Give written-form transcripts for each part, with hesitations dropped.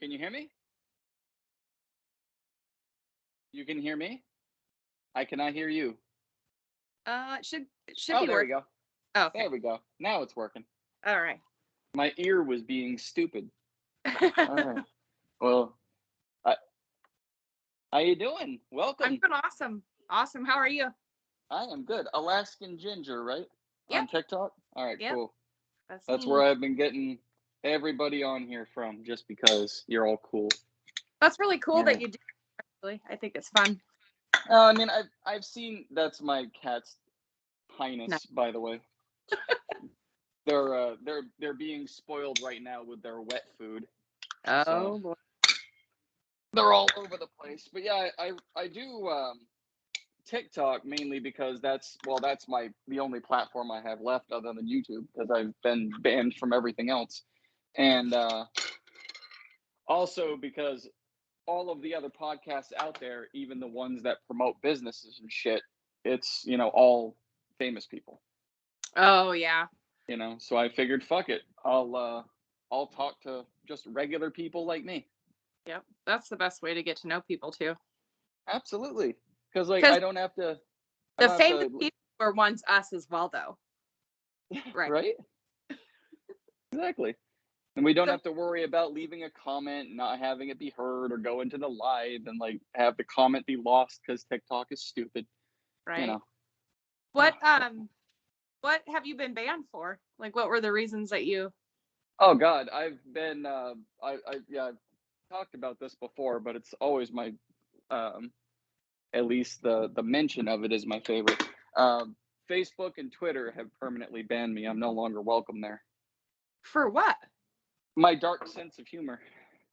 Can you hear me? You can hear me? I cannot hear you. It should Oh, be there we working. go. Oh, okay. There we go. Now it's working. All right. My ear was being stupid. All right. Well, how you doing? I'm Welcome. doing awesome. Awesome. How are you? I am good. Alaskan Ginger, right? Yep. On TikTok? All right, Yep. cool. That's me. where I've been getting everybody on here from, just because you're all cool. That's really cool Yeah. that you do. Actually, I think it's fun. I mean, I've seen. That's my cat's highness, No. by the way. They're being spoiled right now with their wet food. Oh boy. They're all over the place. But yeah, I do TikTok mainly because that's the only platform I have left other than YouTube, because I've been banned from everything else, and also because all of the other podcasts out there, even the ones that promote businesses and shit, it's all famous people. Oh yeah. So I figured, fuck it, I'll talk to just regular people like me. Yep. That's the best way to get to know people too. Absolutely, because I don't have to. The famous people were once us as well, though. Right. Right. Exactly. And we don't have to worry about leaving a comment, not having it be heard, or go into the live and have the comment be lost because TikTok is stupid. Right. What have you been banned for? Like, what were the reasons that you? Oh God, I've been I've talked about this before, but it's always my at least the mention of it is my favorite. Facebook and Twitter have permanently banned me. I'm no longer welcome there. For what? My dark sense of humor.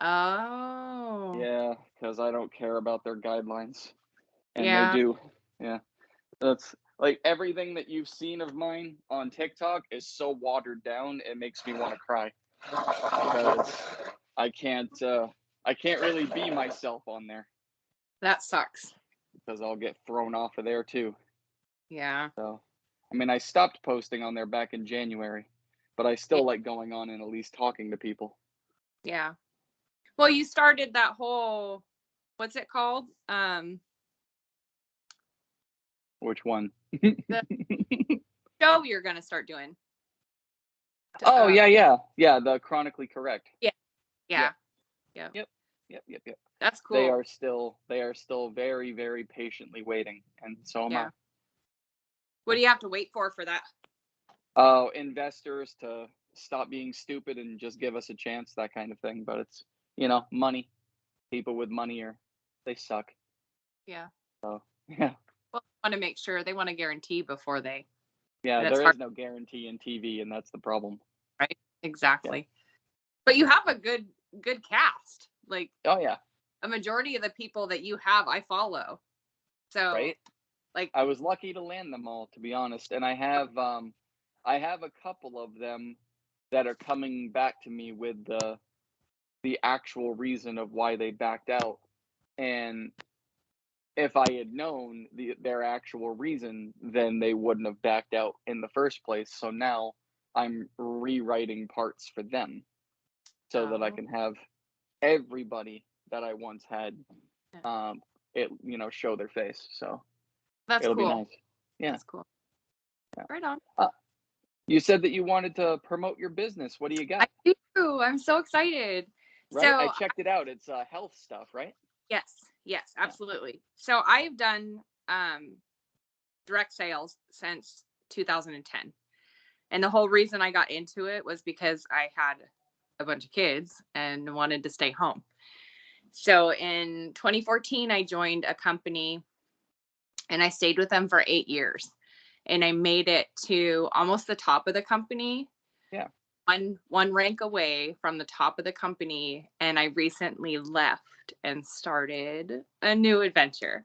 Oh. Yeah, because I don't care about their guidelines. And yeah. They do. Yeah. That's like everything that you've seen of mine on TikTok is so watered down, it makes me want to cry. Because I can't really be myself on there. That sucks. Because I'll get thrown off of there too. Yeah. So, I mean, I stopped posting on there back in January, but I still like going on and at least talking to people. Yeah. Well, you started that whole, what's it called? Which one? The show you're going to start doing. Oh, yeah. The Chronically Correct. Yeah. Yep. That's cool. They are still very, very patiently waiting, and so am I. What do you have to wait for that? Oh, investors to stop being stupid and just give us a chance, that kind of thing. But it's money. People with money they suck. Yeah. So yeah. Well, they want to make sure, they want to guarantee before they. Yeah, there is no guarantee in TV, and that's the problem. Right. Exactly. Yeah. But you have a good cast. Like. Oh yeah. A majority of the people that you have, I follow. So. Right. Like. I was lucky to land them all, to be honest, and I have a couple of them that are coming back to me with the actual reason of why they backed out. And if I had known their actual reason, then they wouldn't have backed out in the first place. So now I'm rewriting parts for them so that I can have everybody that I once had show their face. So it'll be nice. Yeah. That's cool. Yeah. Right on. You said that you wanted to promote your business. What do you got? I do. I'm so excited. Right? So, I checked it out. It's health stuff, right? Yes, absolutely. Yeah. So I've done direct sales since 2010. And the whole reason I got into it was because I had a bunch of kids and wanted to stay home. So in 2014, I joined a company and I stayed with them for 8 years. And I made it to almost the top of the company. Yeah. One rank away from the top of the company. And I recently left and started a new adventure.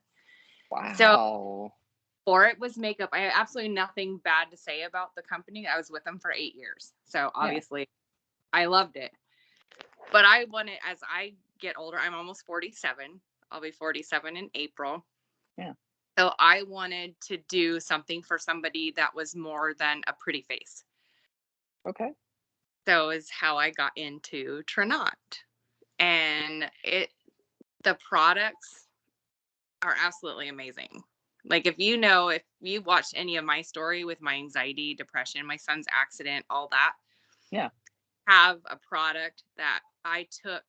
Wow. So before it was makeup, I had absolutely nothing bad to say about the company. I was with them for 8 years. So obviously I loved it. But I wanted, as I get older, I'm almost 47. I'll be 47 in April. Yeah. So I wanted to do something for somebody that was more than a pretty face. Okay. So is how I got into Trinot. And the products are absolutely amazing. Like if you've watched any of my story with my anxiety, depression, my son's accident, all that. Yeah. Have a product that I took,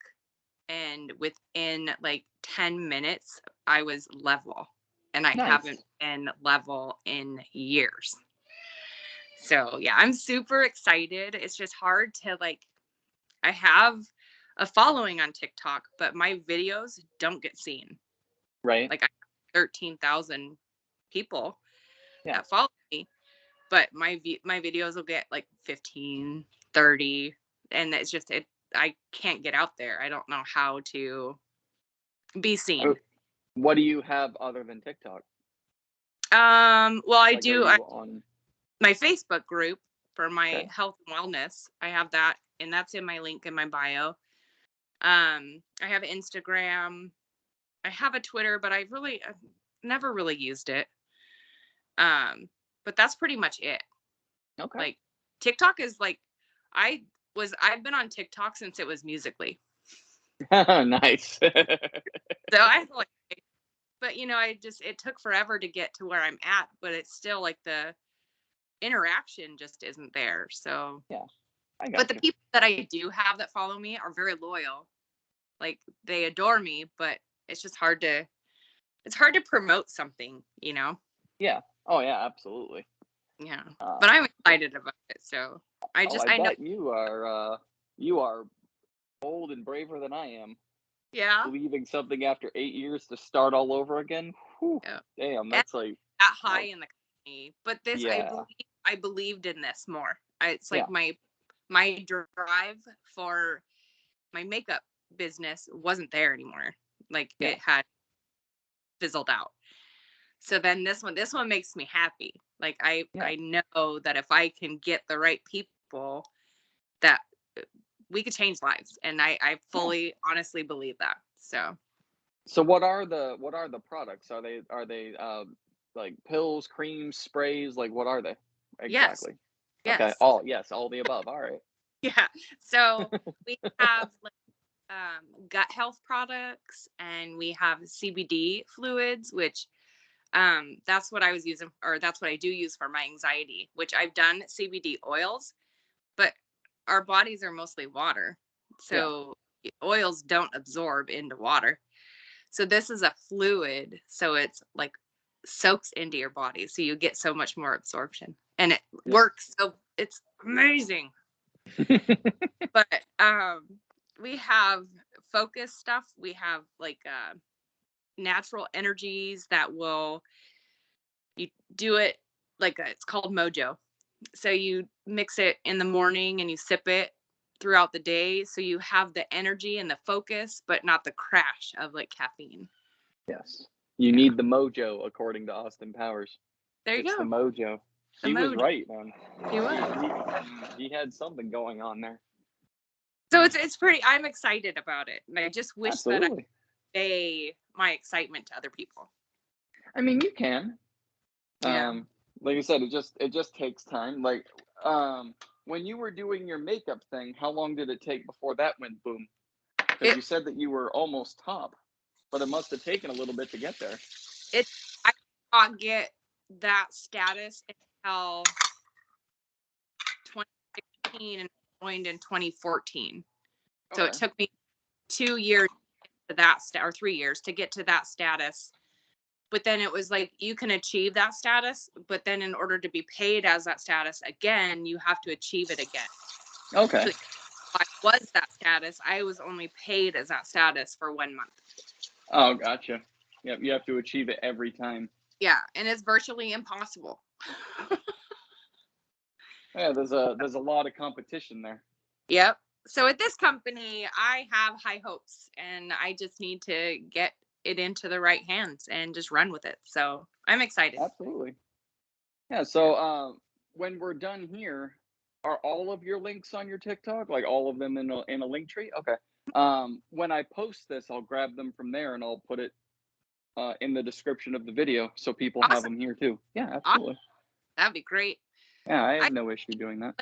and within like 10 minutes, I was level, and I Nice. haven't been level in years. So yeah, I'm super excited. It's just hard to like, I have a following on TikTok, but my videos don't get seen. Right. Like I have 13,000 people Yeah. that follow me, but my videos will get like 15, 30, and it's just I can't get out there. I don't know how to be seen. What do you have other than TikTok? Well, I Like, do are you on my Facebook group for my Okay. health and wellness. I have that, and that's in my link in my bio. I have Instagram. I have a Twitter, but I've never really used it. But that's pretty much it. Okay. Like TikTok is like, I've been on TikTok since it was Musical.ly. Nice. So I like, but it took forever to get to where I'm at, but it's still like the interaction just isn't there. So yeah, I got but the you. people that I do have that follow me are very loyal. Like they adore me, but it's just hard to promote something, Yeah. Oh yeah, absolutely. Yeah. But I'm excited about it. So I know. Bet you are bold and braver than I am. Yeah. Leaving something after 8 years to start all over again. Whew, Yeah. damn, that's like that high in the company. But this, yeah. I believed in this more. It's like Yeah. my drive for my makeup business wasn't there anymore. Like Yeah. it had fizzled out. So then this one makes me happy. Like I know that if I can get the right people, that we could change lives, and I fully honestly believe that. So what are the products? Are they like pills, creams, sprays? Like what are they exactly? Yes. Okay. All the above. All right. Yeah. So we have like gut health products, and we have CBD fluids, which that's what I was using, or that's what I do use for my anxiety, which I've done CBD oils, but our bodies are mostly water. So oils don't absorb into water. So this is a fluid. So it's like soaks into your body. So you get so much more absorption, and it works. So it's amazing. But we have focus stuff. We have like natural energies that will, you do it like it's called Mojo. So you mix it in the morning and you sip it throughout the day, so you have the energy and the focus, but not the crash of like caffeine. Yes. You need the mojo, according to Austin Powers. There you It's go. the mojo. He was right, man. He was. He had something going on there. So it's pretty. I'm excited about it, and I just wish that I Absolutely. convey my excitement to other people. I mean, you can. Yeah. Like I said, it just takes time. Like, when you were doing your makeup thing, how long did it take before that went boom? Because you said that you were almost top, but it must have taken a little bit to get there. I did not get that status until 2016 and joined in 2014. So it took me 2 years to that or 3 years to get to that status. But then it was like, you can achieve that status, but then in order to be paid as that status again, you have to achieve it again. Okay. So I was that status. I was only paid as that status for 1 month. Oh, gotcha. Yep, you have to achieve it every time. Yeah, and it's virtually impossible. Yeah, there's a lot of competition there. Yep. So at this company, I have high hopes, and I just need to get it into the right hands and just run with it. So I'm excited. Absolutely. Yeah. So when we're done here, are all of your links on your TikTok? Like all of them in a link tree? Okay. When I post this, I'll grab them from there and I'll put it in the description of the video so people have them here too. Yeah, absolutely. Awesome. That'd be great. Yeah, I have no issue doing that.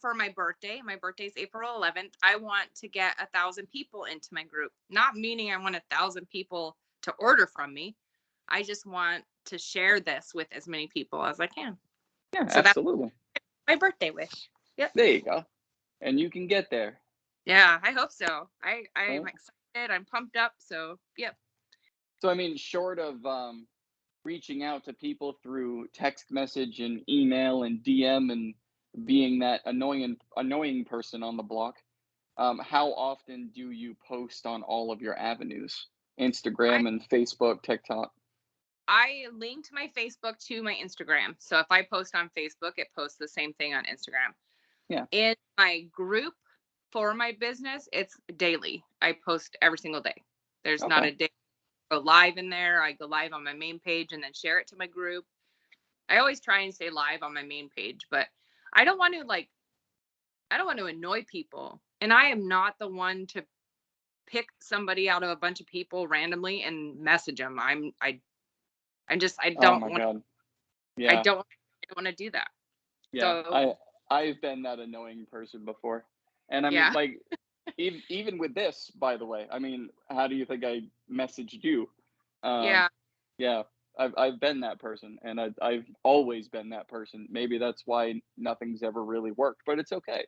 for my birthday's April 11th, I want to get 1,000 people into my group. Not meaning I want 1,000 people to order from me. I just want to share this with as many people as I can. Yeah, So absolutely. That's my birthday wish. Yep. There you go. And you can get there. Yeah, I hope so. I'm excited. I'm pumped up. So, yep. So, I mean, short of reaching out to people through text message and email and DM and being that annoying person on the block, how often do you post on all of your avenues? Instagram and Facebook, TikTok? I linked my Facebook to my Instagram. So if I post on Facebook, it posts the same thing on Instagram. Yeah. In my group for my business, it's daily. I post every single day. There's not a day I go live in there. I go live on my main page and then share it to my group. I always try and stay live on my main page, but I don't want to annoy people. And I am not the one to pick somebody out of a bunch of people randomly and message them. I don't want. Yeah. I don't want to do that. Yeah. So, I've been that annoying person before, and I mean, yeah. like, even with this, by the way, I mean, how do you think I messaged you? Yeah. Yeah. I've been that person, and I've always been that person. Maybe that's why nothing's ever really worked, but it's okay.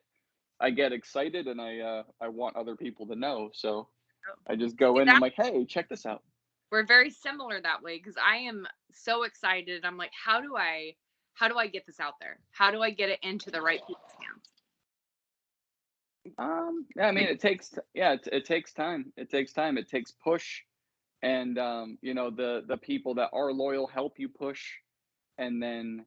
I get excited, and I want other people to know, so I just go See, in and I'm like, hey, check this out. we're very similar that way because I am so excited. I'm like, how do I get this out there? How do I get it into the right people's hands? Yeah, I mean, it takes it takes time. It takes time. It takes push, and you know, the people that are loyal help you push, and then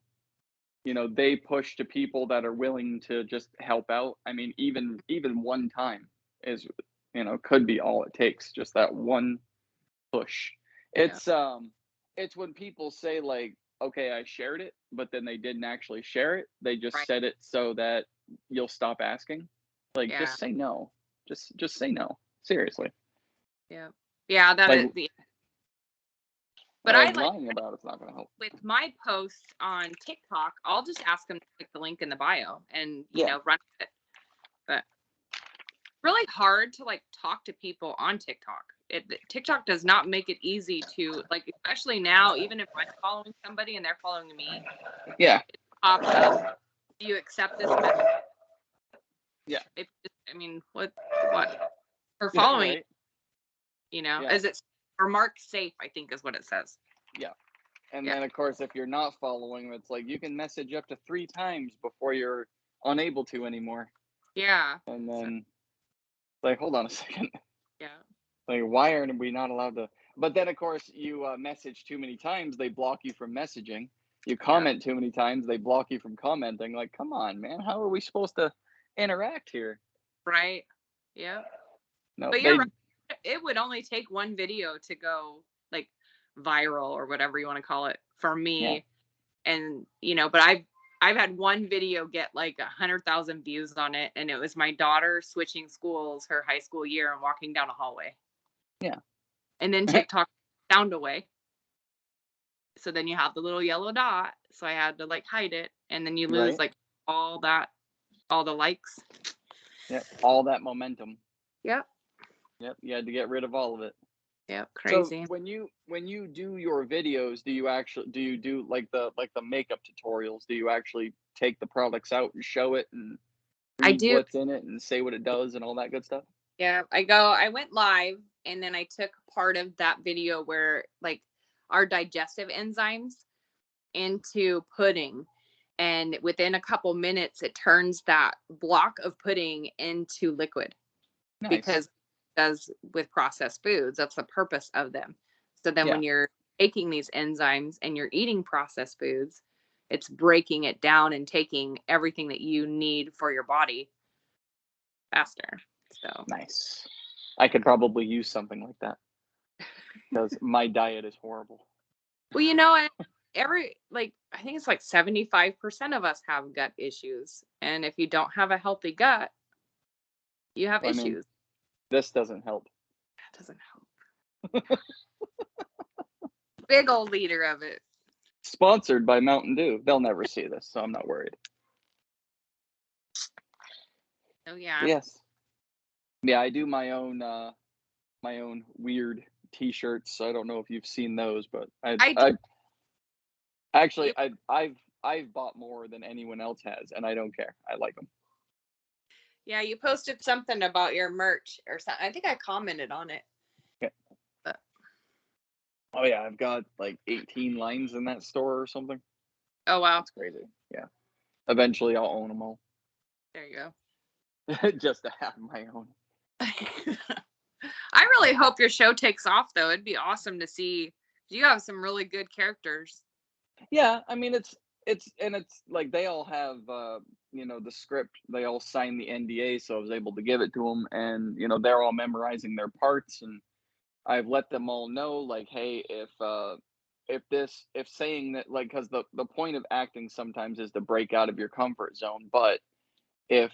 you know, they push to people that are willing to just help out. I mean, even one time is, you know, could be all it takes. Just that one push. Yeah. It's when people say like, okay, I shared it, but then they didn't actually share it. They just Right. said it so that you'll stop asking. Like, Yeah. just say no. Just say no. Seriously. Yeah. Yeah. That Like is the. But I like like lying about it's not gonna help. with my posts on TikTok, I'll just ask them to click the link in the bio and Yeah. run with it. But really hard to like talk to people on TikTok. TikTok does not make it easy to like, especially now, even if I'm following somebody and they're following me, Yeah. it pops up. Do you accept this message? Yeah. I mean, what for Yeah, following? right. Yeah. Is it or mark safe? I think is what it says. Yeah. And Yeah. then of course if you're not following, it's like you can message up to 3 times before you're unable to anymore. Yeah. And then like, hold on a second. Yeah. Like, why aren't we not allowed to? But then, of course, you message too many times, they block you from messaging. You comment too many times, they block you from commenting. Like, come on, man, how are we supposed to interact here? Right. Yeah. No, But you're they. right. It would only take one video to go like viral or whatever you want to call it for Yeah. me. And but I've had one video get like 100,000 views on it, and it was my daughter switching schools her high school year and walking down a hallway. Yeah. And then TikTok sound away. So then you have the little yellow dot. So I had to like hide it, and then you lose Right. like all the likes. Yep. All that momentum. Yep. Yep. You had to get rid of all of it. Yep. So Crazy. when you do your videos, do you do like the makeup tutorials? Do you actually take the products out and show it and I read do. what's in it and say what it does and all that good stuff? Yeah, I went live and then I took part of that video where like our digestive enzymes into pudding. And within a couple minutes, it turns that block of pudding into liquid Nice. because it does with processed foods. That's the purpose of them. So then Yeah. when you're taking these enzymes and you're eating processed foods, it's breaking it down and taking everything that you need for your body faster. So Nice. I could probably use something like that because my diet is horrible. well, and I think it's like 75% of us have gut issues. And if you don't have a healthy gut, you have I mean, issues. this doesn't help. That doesn't help. Big old liter of it. Sponsored by Mountain Dew. They'll never see this, so I'm not worried. Oh yeah. Yes. Yeah, I do my own weird T-shirts. I don't know if you've seen those, but I do. I actually You, I've bought more than anyone else has, and I don't care. I like them. yeah, you posted something about your merch or something. I think I commented on it. Yeah. But Oh yeah, I've got like 18 lines in that store or something. oh wow. It's crazy. Yeah. Eventually, I'll own them all, There you just to have my own. go. I really hope your show takes off though. It'd be awesome to see. You have some really good characters. Yeah, I mean it's like they all have the script. They all signed the NDA, so I was able to give it to them, and they're all memorizing their parts, and I've let them all know like, hey, if saying that, like, because the point of acting sometimes is to break out of your comfort zone, but if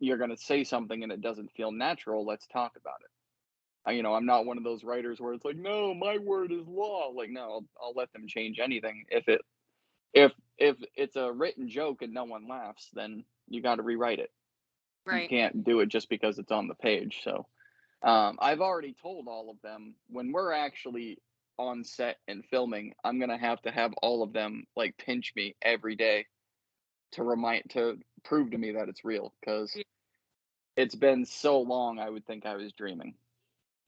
you're gonna say something and it doesn't feel natural, let's talk about it. I'm not one of those writers where it's like, no, my word is law. Like, no, I'll let them change anything if it's a written joke and no one laughs, then you got to rewrite it. You Right. can't do it just because it's on the page. So I've already told all of them when we're actually on set and filming, I'm gonna have to have all of them like pinch me every day to prove to me that it's real because Yeah, it's been so long. I would think I was dreaming.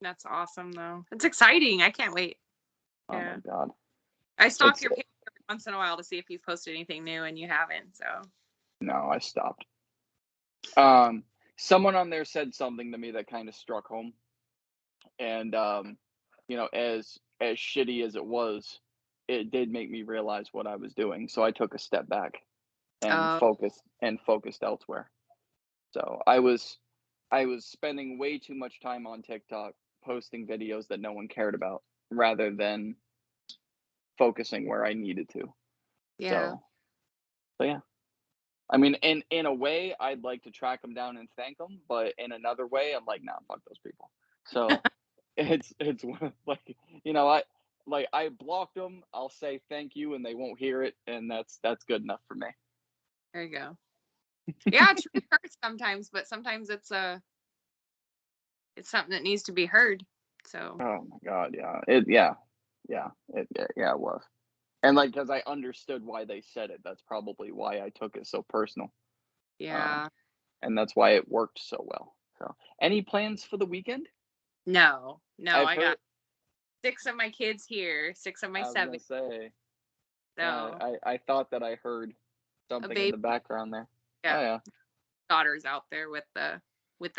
that's awesome though. It's exciting. I can't wait. Oh my Yeah. god, I stalk it's your page every once in a while to see if you've posted anything new and you haven't. So no, I stopped. Um, Someone on there said something to me that kind of struck home, and as shitty as it was, it did make me realize what I was doing. So I took a step back and uh focused elsewhere. So I was spending way too much time on TikTok posting videos that no one cared about rather than focusing where I needed to. yeah. So, so yeah. I mean, in a way, I'd like to track them down and thank them, but in another way, I'm like, nah, fuck those people. So it's like I blocked them. I'll say thank you, and they won't hear it, and that's good enough for me. There you go. Yeah, truth hurts sometimes, but sometimes it's something that needs to be heard. So Oh my god, yeah, it was, and like because I understood why they said it. That's probably why I took it so personal, um, yeah. and that's why it worked so well. So, any plans for the weekend? No, no, I've I got heard. 6 of my kids here, 6 of my I was 7. gonna say, yeah, So I thought that I heard a something in baby, the background there. Oh yeah, yeah. daughters out there with the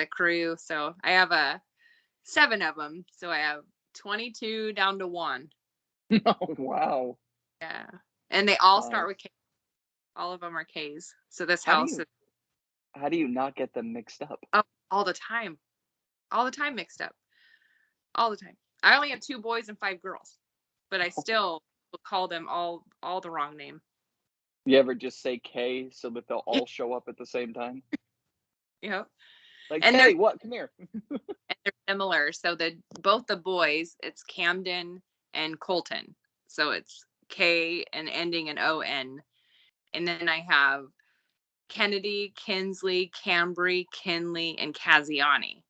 crew. So I have a 7 of them. So I have 22 down to 1. Oh wow. Yeah. And they all start with Nice. K. All of them are K's. So this How do house you is how do you not get them mixed up? up all the time. All the time mixed up. All the time. I only have 2 boys and 5 girls, but I still will call them all the wrong name. You ever just say K so that they'll all show up at the same time? You know, Like, and they're K, what? Come here. similar. So the both the boys, it's Camden and Colton. So it's K and ending in ON. And then I have Kennedy, Kinsley, Cambry, Kinley, and Kaziani.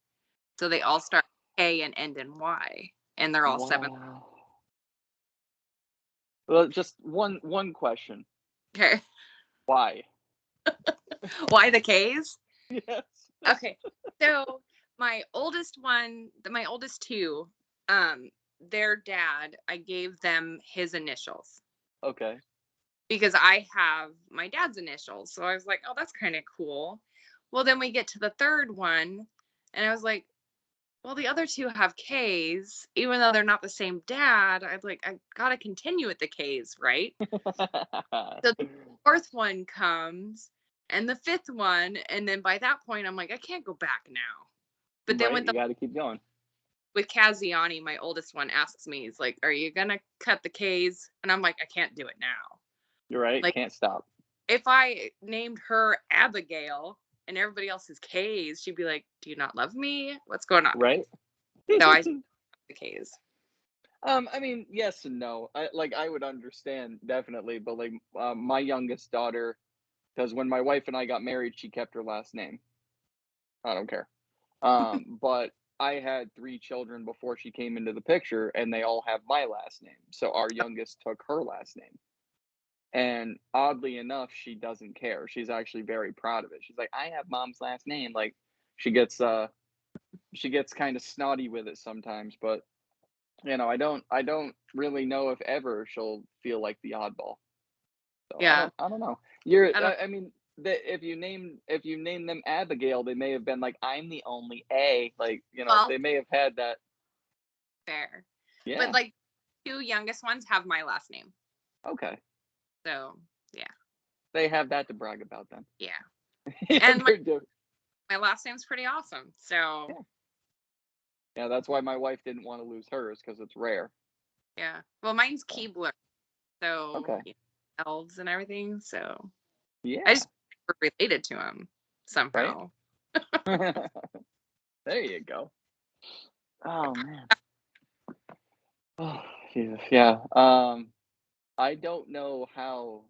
So they all start K and end in Y. And they're all 7. Wow. Well, just one question. Okay. Why? Why the K's? Yes. Okay. So my oldest 2, their dad, I gave them his initials Okay. because I have my dad's initials. So I was like, oh, that's kind of cool. Well, then we get to the third one, and I was like, well, the other 2 have K's, even though they're not the same dad. I gotta continue with the K's, right? So the fourth one comes, and the fifth one, and then by that point, I'm like, I can't go back now. But then Right? You got to keep going. with Kaziani, my oldest one, asks me, he's like, "Are you gonna cut the K's?" And I'm like, I can't do it now. You're right. Like, Can't stop. if I named her Abigail and everybody else is K's, she'd be like, "Do you not love me? What's going on?" Right? So I the K's. I mean, yes and no. I would understand definitely, but like my youngest daughter, because when my wife and I got married, she kept her last name. I don't care. But I had 3 children before she came into the picture, and they all have my last name. So our youngest took her last name. And oddly enough, she doesn't care. She's actually very proud of it. She's like, "I have mom's last name." Like she gets kind of snotty with it sometimes, but I don't really know if ever she'll feel like the oddball. So Yeah. I don't know. You're I don't I mean, if you name them Abigail, they may have been like, "I'm the only A." Like, well they may have had that. fair. But Yeah. like 2 youngest ones have my last name. Okay. So yeah. They have that to brag about then. Yeah. Yeah, And they're do- my last name's pretty awesome. So yeah. Yeah, that's why my wife didn't want to lose hers because it's rare. yeah. Well, mine's So, Keebler. So okay. elves and everything. So I Yeah. just related to him Right. somehow. There you go. Oh man. Oh, Jesus. Yeah. I don't know how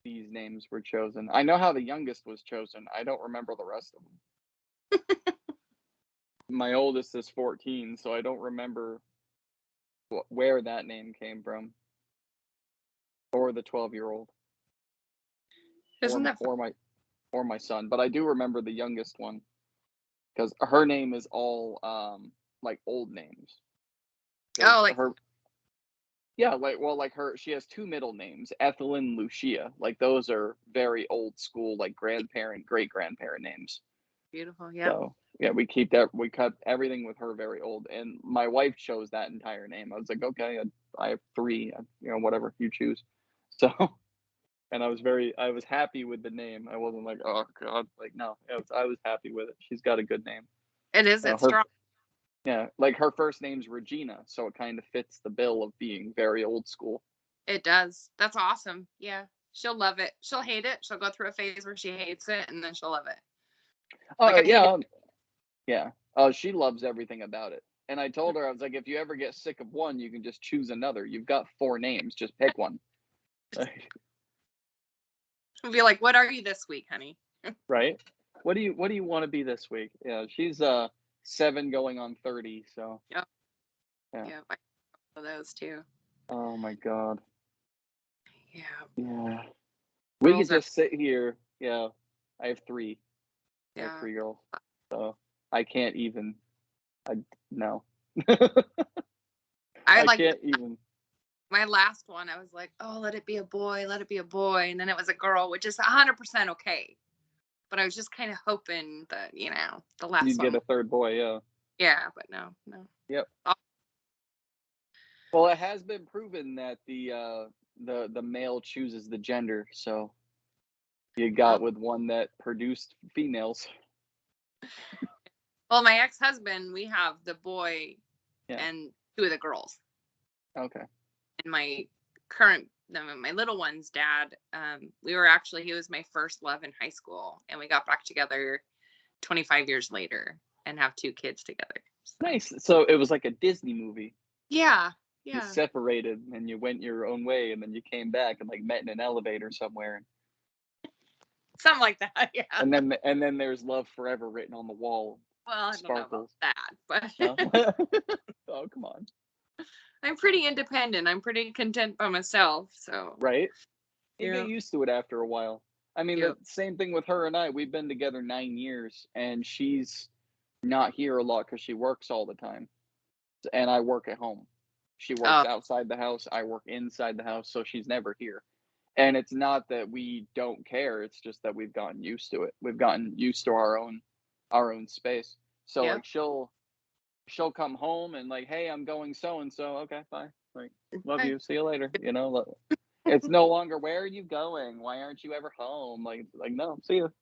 these names were chosen. I know how the youngest was chosen. I don't remember the rest of them. My oldest is 14, so I don't remember where that name came from, or the 12-year-old, Isn't that or my son. But I do remember the youngest one because her name is all like old names. Because oh, like her Yeah, like her, she has 2 middle names, Ethel and Lucia. Like those are very old school, like grandparent, great grandparent names. beautiful. Yep. So yeah, we cut everything with her very old, and my wife chose that entire name. I was like, okay, I have 3, whatever you choose. So, and I was happy with the name. I wasn't like, oh God, like no, I was happy with it. She's got a good name. It is. It's Her strong. Yeah, like her first name's Regina, so it kind of fits the bill of being very old school. It does. That's awesome. Yeah. She'll love it. She'll hate it. She'll go through a phase where she hates it and then she'll love it. Like Oh I hated yeah, yeah. Oh, she loves everything about it. And I told her, I was like, if you ever get sick of one, you can just choose another. You've got 4 names, just pick one. She'll be like, what are you this week, honey? Right? What do you want to be this week? Yeah, she's 7 going on 30, so Yep. yeah. Yeah. I love those too. Oh my God. Yeah. Yeah. We could Girls are, just sit here. Yeah. I have 3. I have yeah. 3 girls. So I can't even I no. I I like can't even. my last one. I was like, oh, let it be a boy. Let it be a boy. And then it was a girl, which is 100% okay. But I was just kind of hoping that, the last You'd get one. a 3rd boy, yeah. Yeah. But no, no. Yep. Oh, Well, it has been proven that the male chooses the gender, so you oh. got with one that produced females. Well, my ex-husband, we have the boy Yeah. and 2 of the girls. Okay. And my my little one's dad, he was my first love in high school, and we got back together 25 years later and have 2 kids together. So. Nice. So it was like a Disney movie. Yeah. You Yeah. separated and you went your own way, and then you came back and like met in an elevator somewhere. Something like that. Yeah. And then there's love forever written on the wall. Well, I don't know about Sparkles. that, but No? Oh, come on. I'm pretty independent. I'm pretty content by myself. So, Right? You get yeah. used to it after a while. I mean, the Yep. same thing with her and I. We've been together 9 years, and she's not here a lot because she works all the time, and I work at home. She works Oh, outside the house. I work inside the house, so she's never here. And it's not that we don't care. It's just that we've gotten used to it. We've gotten used to our own space. So yeah. like she'll come home and like, hey, I'm going so and so. Okay, bye. Like, love Hi. you. See you later. It's no longer, where are you going? Why aren't you ever home? Like no, see you.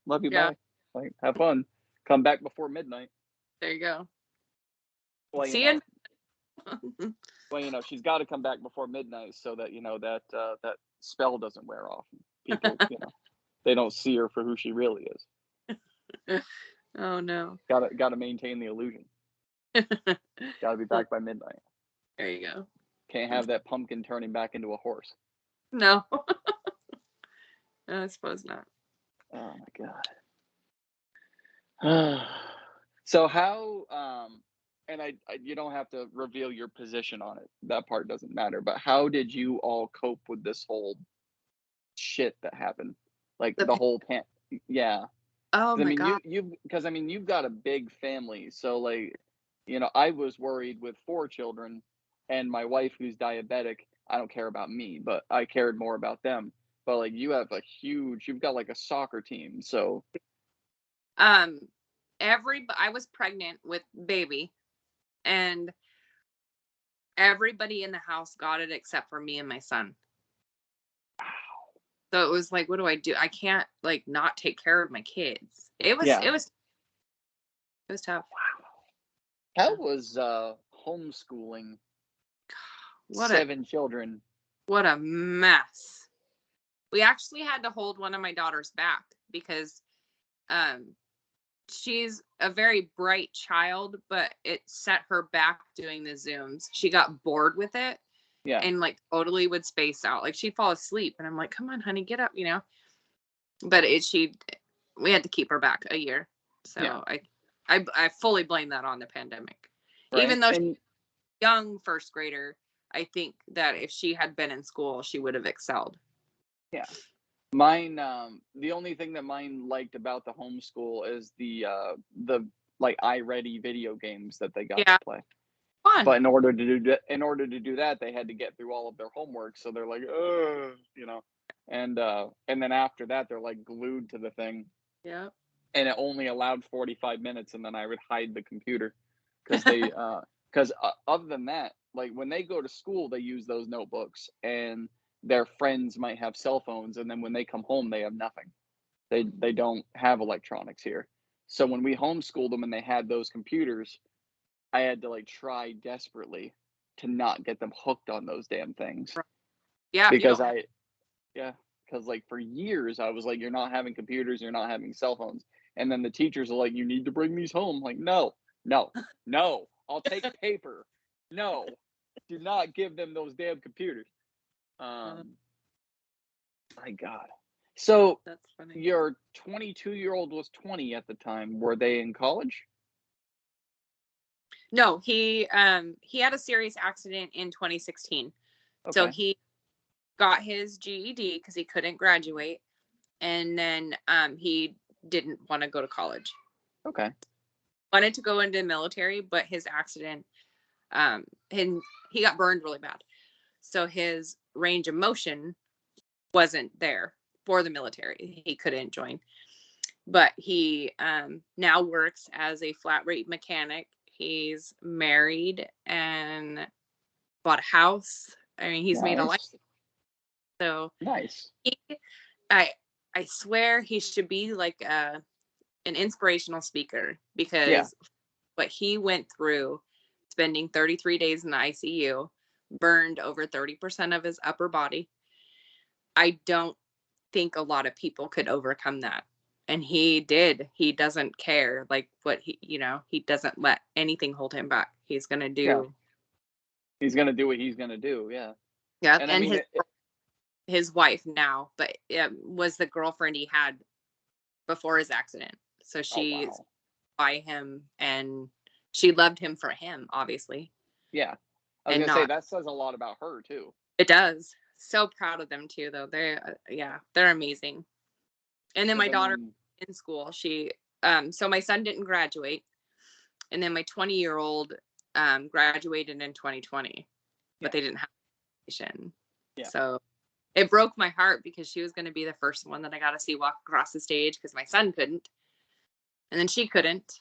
Love you. Yeah. Bye. Like, have fun. Come back before midnight. There you go. Well, See you. she's got to come back before midnight so that that spell doesn't wear off. People, they don't see her for who she really is. Oh no. Got to maintain the illusion. Got to be back by midnight. There you go. Can't have that pumpkin turning back into a horse. No. I suppose not. Oh my God. So how and you don't have to reveal your position on it. That part doesn't matter. But how did you all cope with this whole shit that happened? Like The the whole yeah. Oh 'Cause I my mean God. you've got a big family. So like, I was worried with 4 children and my wife who's diabetic. I don't care about me, but I cared more about them. But like you've got like a soccer team. So Um, I was pregnant with baby, and everybody in the house got it except for me and my son. So it was like, what do I do? I can't like not take care of my kids. yeah. It was tough. How was homeschooling What a 7 children? what a mess. We actually had to hold one of my daughters back because um she's a very bright child, but it set her back doing the Zooms. She got bored with it Yeah, and like totally would space out. Like she'd fall asleep and I'm like, come on, honey, get up. But we had to keep her back a year. yeah, So I fully blame that on the pandemic. right. Even though she's And a young first grader, I think that if she had been in school, she would have excelled. yeah, mine. The only thing that mine liked about the homeschool is the like iReady video games that they got to Yeah, play. fun. But in order to do that, they had to get through all of their homework. So they're like, and then after that, they're like glued to the thing, Yeah. and it only allowed 45 minutes, and then I would hide the computer because other than that, like when they go to school, they use those notebooks, and their friends might have cell phones, and then when they come home, they have nothing. They don't have electronics here. So when we homeschooled them and they had those computers, I had to like try desperately to not get them hooked on those damn things Yeah, you because don't have. yeah, because like for years I was like, you're not having computers, you're not having cell phones, and then the teachers are like, you need to bring these home. Like, no, no, no, I'll take paper. No, do not give them those damn computers. Um, my God. So That's funny. your 22-year-old was 20 at the time. Were they in college? No, he had a serious accident in 2016. So Okay, he got his GED because he couldn't graduate, and then he didn't want to go to college. okay, Wanted to go into the military, but his accident, and he got burned really bad. So his range of motion wasn't there for the military. He couldn't join. But he now works as a flat rate mechanic. He's married and bought a house. I mean, he's made a life. nice, So nice. he, I I swear he should be like an inspirational speaker Yeah, because what he went through, spending 33 days in the ICU, burned over 30% of his upper body. I don't think a lot of people could overcome that. And he did. He doesn't care like what he doesn't let anything hold him back. He's going to yeah. do. He's gonna do what he's gonna do. Yeah, Yeah, and I and mean, his wife now, but it was the girlfriend he had before his accident. So oh she's wow, by him and she loved him for him, obviously. yeah. I was And gonna say not that says a lot about her too. it does. So proud of them too though. They're amazing. And then my Because I daughter mean, in school, so my son didn't graduate, and then my 20-year-old graduated in 2020, but yeah, they didn't have graduation. yeah, So it broke my heart because she was going to be the first one that I got to see walk across the stage because my son couldn't, and then she couldn't.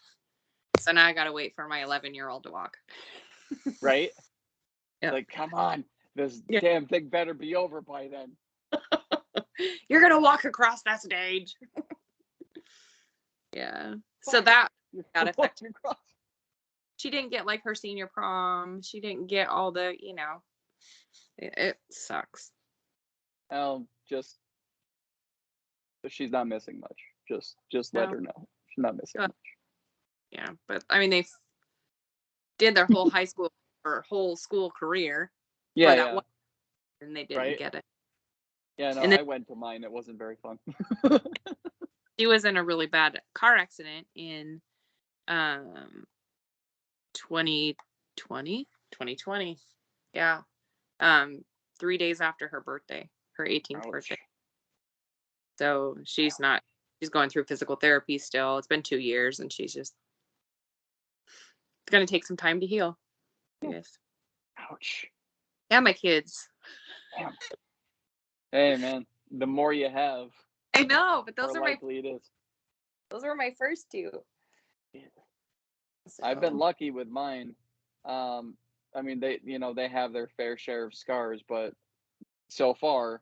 So now I got to wait for my 11-year-old to walk. right. Yeah. Like, come on, this Yeah. damn thing better be over by then. You're going to walk across that stage. Yeah. So that affected. Walking across. She didn't get like her senior prom. She didn't get all it sucks. Just she's not missing much. Just let No. her know she's not missing much. Yeah. But I mean, they did their whole high school or whole school career Yeah, for that yeah, one, and they didn't right. get it. Yeah, no, And then I went to mine. It wasn't very fun. She was in a really bad car accident in 2020. Yeah. 3 days after her birthday, her 18th birthday. Ouch. So she's going through physical therapy still. It's been 2 years and it's going to take some time to heal. I guess. Ouch. Yeah, my kids. Damn. Hey, man, the more you have, I know, but the more likely it is. Those were my first two. Yeah. So. I've been lucky with mine. I mean, they have their fair share of scars, but so far,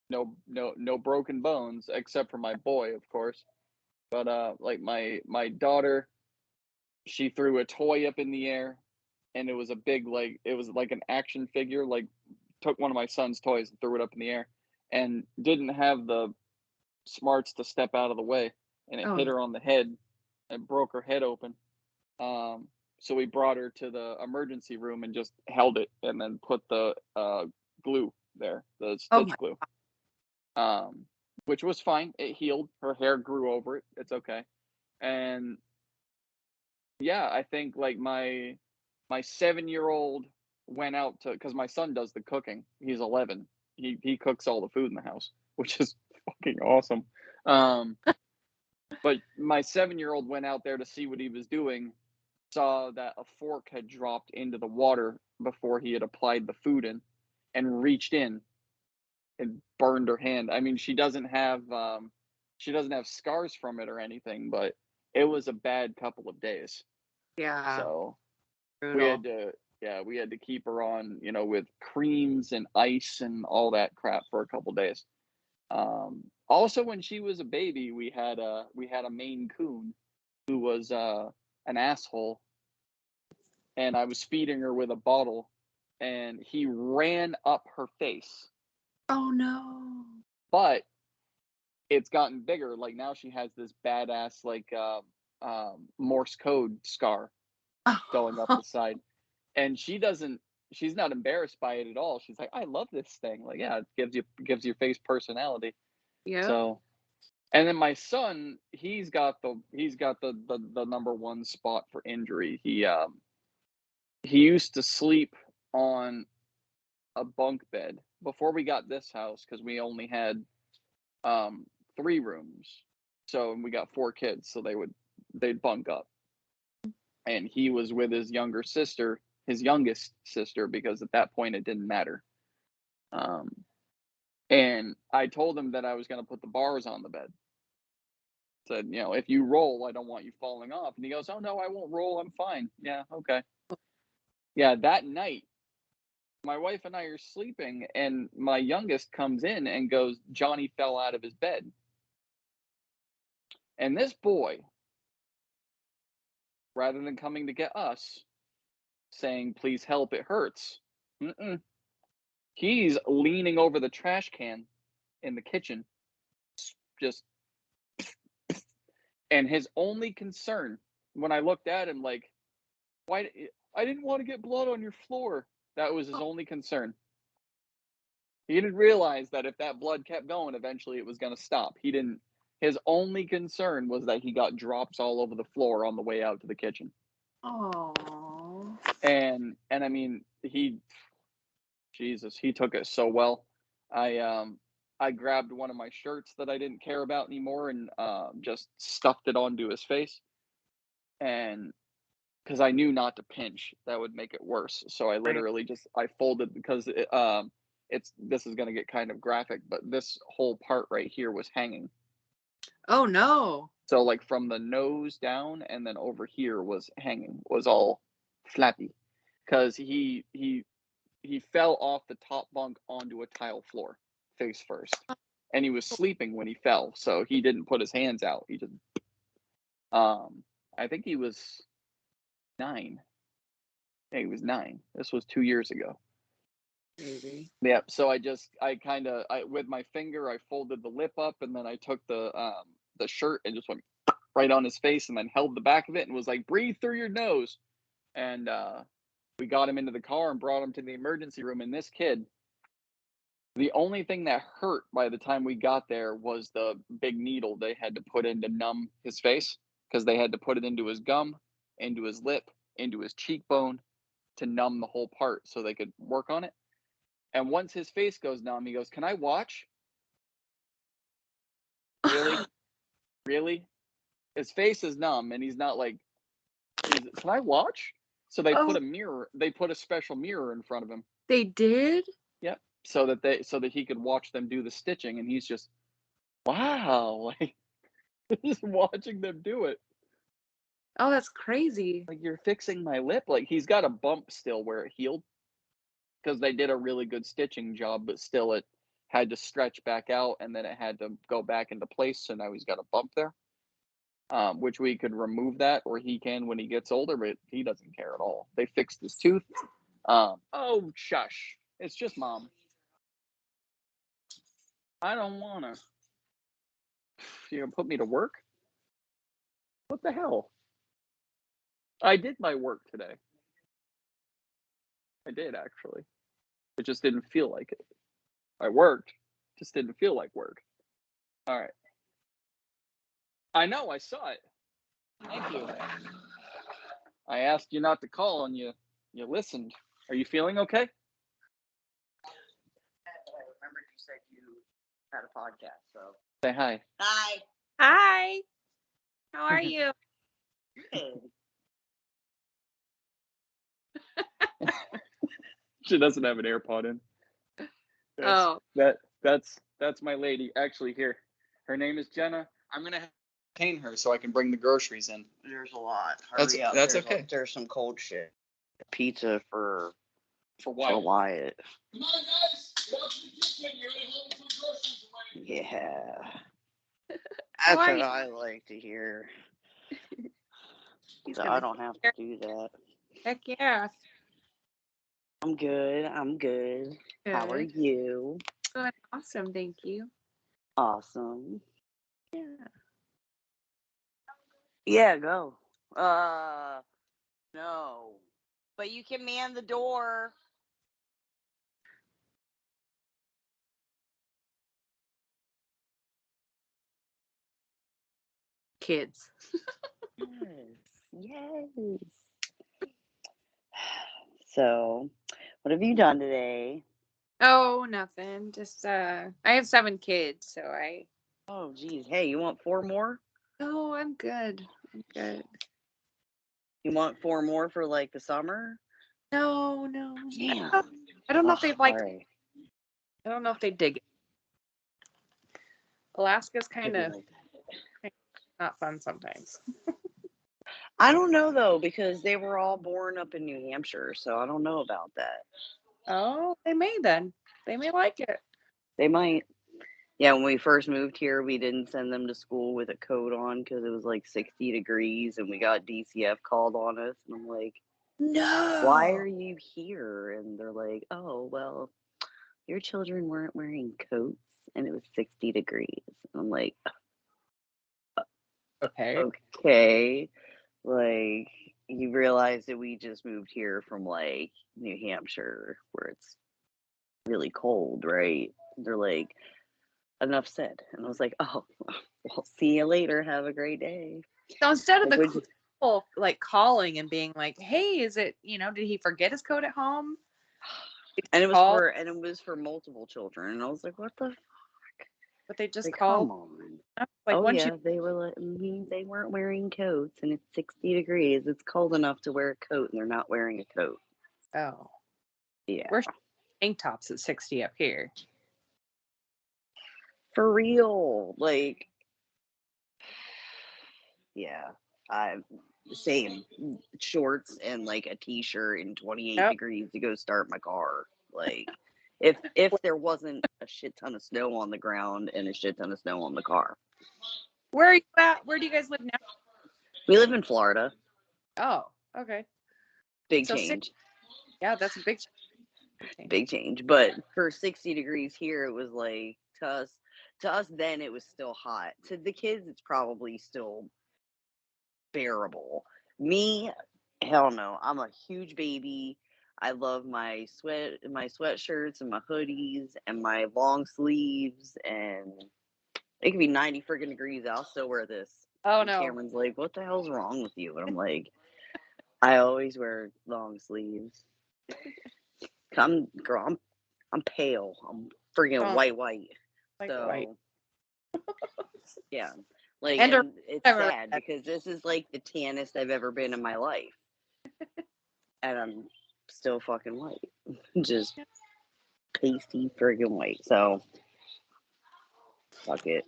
no broken bones, except for my boy, of course. But like my daughter, she threw a toy up in the air, and it was a big, like, it was like an action figure, like, took one of my son's toys and threw it up in the air, and didn't have the smarts to step out of the way, and it hit No. her on the head and broke her head open. So we brought her to the emergency room and just held it, and then put the glue there, the stitch glue, which was fine. It healed. Her hair grew over it. It's okay. And yeah, I think like my 7-year-old went out to, because my son does the cooking. He's 11. He cooks all the food in the house, which is fucking awesome. But my 7-year-old went out there to see what he was doing, saw that a fork had dropped into the water before he had applied the food in, and reached in and burned her hand. I mean, she doesn't have scars from it or anything, but it was a bad couple of days. Yeah. So brutal. we had to keep her on, with creams and ice and all that crap for a couple days. Also, when she was a baby, we had a Maine Coon who was an asshole, and I was feeding her with a bottle, and he ran up her face. Oh no! But it's gotten bigger. Like, now she has this badass, like, Morse code scar going up the side, and she's not embarrassed by it at all. She's like, I love this thing. Like, yeah, it gives your face personality. Yeah. So, and then my son, he's got the number one spot for injury. He used to sleep on a bunk bed before we got this house, because we only had 3 rooms. So we got 4 kids, so they'd bunk up. And he was with his youngest sister, because at that point it didn't matter. And I told him that I was going to put the bars on the bed. Said, if you roll, I don't want you falling off. And he goes, oh no, I won't roll. I'm fine. Yeah, okay. Yeah, that night, my wife and I are sleeping, and my youngest comes in and goes, Johnny fell out of his bed. And this boy, rather than coming to get us, saying, please help, it hurts, he's leaning over the trash can in the kitchen, just, and his only concern, when I looked at him, like, why, I didn't want to get blood on your floor. That was his only concern. He didn't realize that if that blood kept going, eventually it was going to stop. His only concern was that he got drops all over the floor on the way out to the kitchen. Oh. And I mean, he took it so well. I grabbed one of my shirts that I didn't care about anymore, and just stuffed it onto his face. And because I knew not to pinch, that would make it worse. So I literally I folded, because this is going to get kind of graphic, but this whole part right here was hanging. Oh no. So like from the nose down, and then over here was all flappy, because he fell off the top bunk onto a tile floor face first, and he was sleeping when he fell, so he didn't put his hands out. He just I think he was 9. Yeah, he was 9. This was 2 years ago. Maybe. Yeah, so I with my finger, I folded the lip up, and then I took the shirt and just went right on his face, and then held the back of it and was like, breathe through your nose. And we got him into the car and brought him to the emergency room. And this kid, The only thing that hurt by the time we got there was the big needle they had to put in to numb his face, because they had to put it into his gum, into his lip, into his cheekbone to numb the whole part so they could work on it. And once his face goes numb, he goes, "Can I watch?" Really? Really? His face is numb and he's not like, "Can I watch?" So they put Oh, a mirror, they put a special mirror in front of him. they did? Yep. So that he could watch them do the stitching, and he's just, wow, like just watching them do it. Oh, that's crazy. Like, you're fixing my lip. Like, he's got a bump still where it healed because they did a really good stitching job, but still it had to stretch back out and then it had to go back into place. So now he's got a bump there, which we could remove that, or he can when he gets older, but he doesn't care at all. They fixed his tooth. Oh, shush. It's just mom. I don't want to. You're going to put me to work? What the hell? I did my work today. I did, actually. It just didn't feel like it. I worked, just didn't feel like work. All right. I know, I saw it. Thank you. I asked you not to call and you listened. Are you feeling okay? I remembered you said you had a podcast, so. Say hi. Hi. Hi. How are you? Good. She doesn't have an AirPod in. Oh. That's my lady. Actually, here. Her name is Jenna. I'm gonna entertain her so I can bring the groceries in. There's a lot. That's- Hurry up. that's There's okay. There's some cold shit. Pizza for For what? Wyatt. Come on, guys. Watch the kitchen. You're gonna have some groceries away. Yeah. How That's are what you? I like to hear. He's So gonna I don't have to do that. Heck yeah. I'm good. I'm good. How are Good. you? Good. Awesome. Thank you. Awesome. Yeah. Yeah, go. No. But you can man the door. Kids. Yes. So, what have you done today? Oh, nothing. Just I have 7 kids, so Oh, geez. Hey, you want 4 more? Oh, I'm good. I'm good. You want 4 more for like the summer? No. Yeah. I don't know if they'd like All right. I don't know if they dig it. Alaska's Maybe kind of like that. not fun sometimes. I don't know though, because they were all born up in New Hampshire, so I don't know about that. Oh, they may then. They may like it. They might. Yeah, when we first moved here, we didn't send them to school with a coat on because it was like 60 degrees and we got DCF called on us. And I'm like, why No. are you here? And they're like, oh, well, your children weren't wearing coats and it was 60 degrees. And I'm like, Okay. okay. Like, you realize that we just moved here from like New Hampshire where it's really cold, right? They're like, enough said. And I was like, oh, well, see you later. Have a great day. So instead of Like, the people like calling and being like, "Hey, is it, did he forget his coat at home?" and it was Call, for multiple children. And I was like, what the fuck? but they just Like, called. come on. Like Oh once yeah, they were like, they weren't wearing coats, and it's 60 degrees. It's cold enough to wear a coat, and they're not wearing a coat. Oh, Yeah, we're tank tops at 60 up here. for real. Like, yeah, I same shorts and like a t-shirt in 28 Yep. degrees to go start my car. Like, if there wasn't a shit ton of snow on the ground and a shit ton of snow on the car. Where are you at? Where do you guys live now? We live in Florida. Oh, okay. Big So change. Yeah, that's a big change. Big change. But for 60 degrees here, it was like to us then it was still hot. To the kids, it's probably still bearable. Me, hell no. I'm a huge baby. I love my sweatshirts and my hoodies and my long sleeves, and it could be 90 freaking degrees. I'll still wear this. Oh And no. Cameron's like, "What the hell's wrong with you?" And I'm like, "I always wear long sleeves. Girl, I'm pale. I'm freaking white. Like So white. yeah, like, And and it's never sad because this is like the tannest I've ever been in my life, and I'm still fucking white, just pasty friggin' white. So fuck it.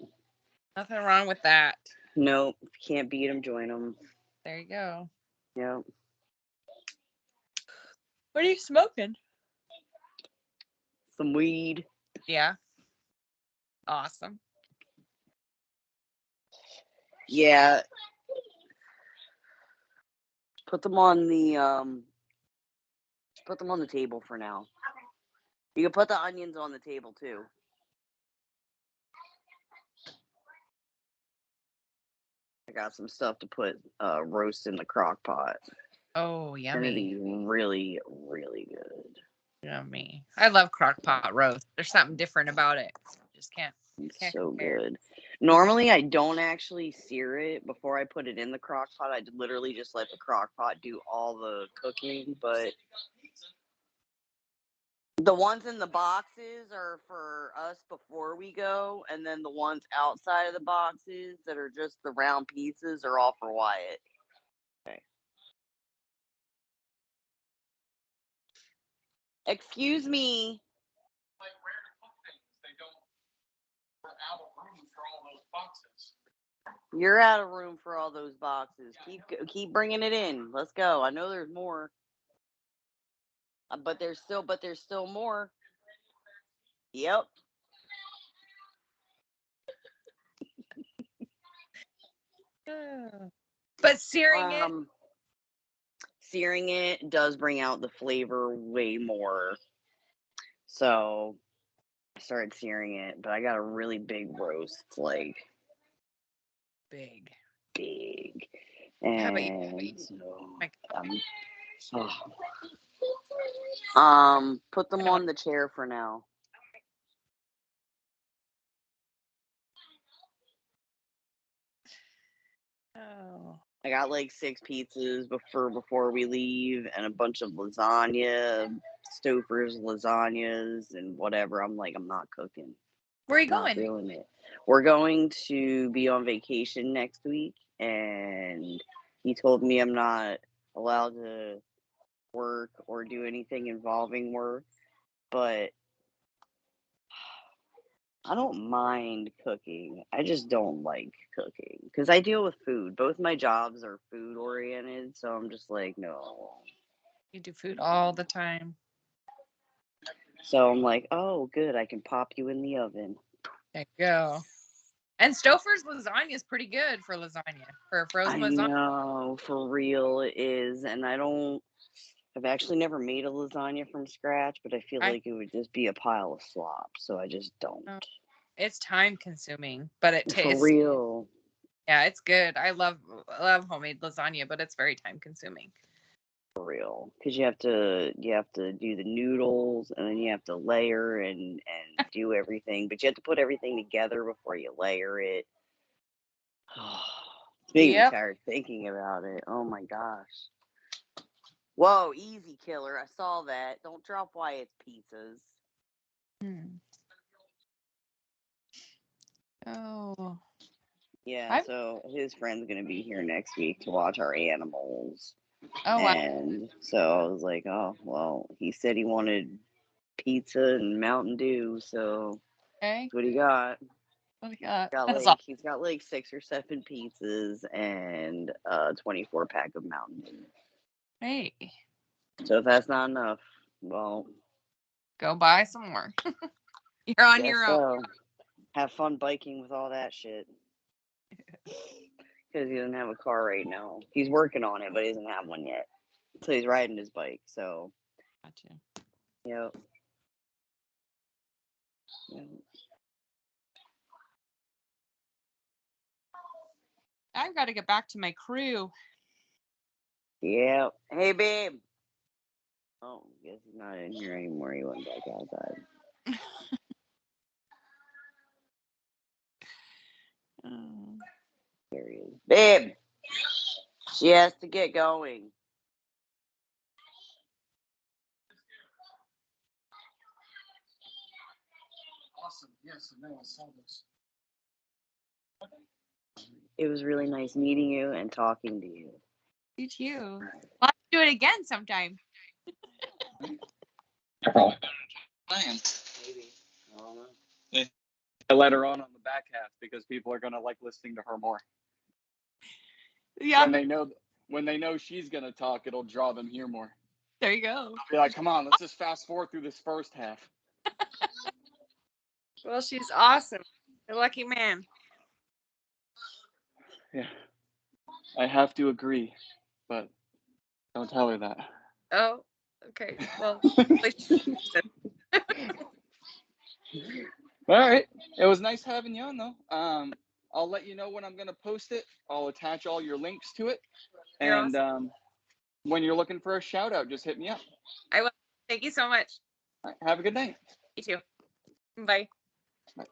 Nothing wrong with that. Nope, if you can't beat them, join them. There you go. Yep. What are you smoking? Some weed. Yeah. Awesome. Yeah. Put them on the table for now. You can put the onions on the table too. I got some stuff to put roast in the crock pot. Oh, It's gonna yummy. be really, really good. Yummy. I love crock pot roast. There's something different about it. Just can't It's so compare. good. Normally, I don't actually sear it before I put it in the crock pot. I literally just let the crock pot do all the cooking. But the ones in the boxes are for us before we go, and then the ones outside of the boxes that are just the round pieces are all for Wyatt. Okay. Excuse me. Like where to put things. We're out of room for all those boxes. You're out of room for all those boxes. Keep bringing it in. Let's go. I know there's more, but there's still more. Yep. But searing it does bring out the flavor way more. So I started searing it, but I got a really big roast, like big. And How about you? so, put them on the chair for now. Oh. I got like 6 pizzas before we leave, and a bunch of lasagna, Stouffer's lasagnas, and whatever. I'm like, I'm not cooking. Where are you Not going? doing it. We're going to be on vacation next week, and he told me I'm not allowed to work or do anything involving work, but I don't mind cooking. I just don't like cooking because I deal with food. Both my jobs are food oriented, so I'm just like, no. You do food all the time. So I'm like, oh, good. I can pop you in the oven. There you go. And Stouffer's lasagna is pretty good for lasagna, for frozen lasagna. I know, for real it is. And I've actually never made a lasagna from scratch, but I feel like it would just be a pile of slop, so I just don't. It's time consuming, but it tastes for real. Yeah, it's good. I love homemade lasagna, but it's very time consuming. For real, because you have to do the noodles, and then you have to layer and do everything, but you have to put everything together before you layer it. It's making me tired thinking about it. Oh my gosh. Whoa, easy killer. I saw that. Don't drop Wyatt's pizzas. Oh. Yeah, so his friend's going to be here next week to watch our animals. Oh, wow. And so I was like, oh, well, he said he wanted pizza and Mountain Dew, so that's what he got. What do you got? He's got like 6 or 7 pizzas and a 24-pack of Mountain Dew. Hey. So if that's not enough, well, go buy some more. You're on your own. Have fun biking with all that shit. Because he doesn't have a car right now. He's working on it, but he doesn't have one yet. So he's riding his bike. So. Gotcha. Yep. I've got to get back to my crew. Yeah. Hey, babe. Oh, guess he's not in here anymore. He went back outside. There he is. Babe! She has to get going. Awesome. Yes, I know. I saw this. It was really nice meeting you and talking to you. You too. Let's do it again sometime. Maybe. I don't know. I let her on the back half because people are gonna like listening to her more. Yeah. When they know she's gonna talk, it'll draw them here more. There you go. I'll be like, come on, let's just fast forward through this first half. Well, she's awesome. You're a lucky man. Yeah, I have to agree, but don't tell her that. Oh, okay. Well, all right. It was nice having you on, though. I'll let you know when I'm gonna post it. I'll attach all your links to it, and awesome. when you're looking for a shout out, just hit me up. I will. Thank you so much. All right, have a good night. You too. Bye. Bye.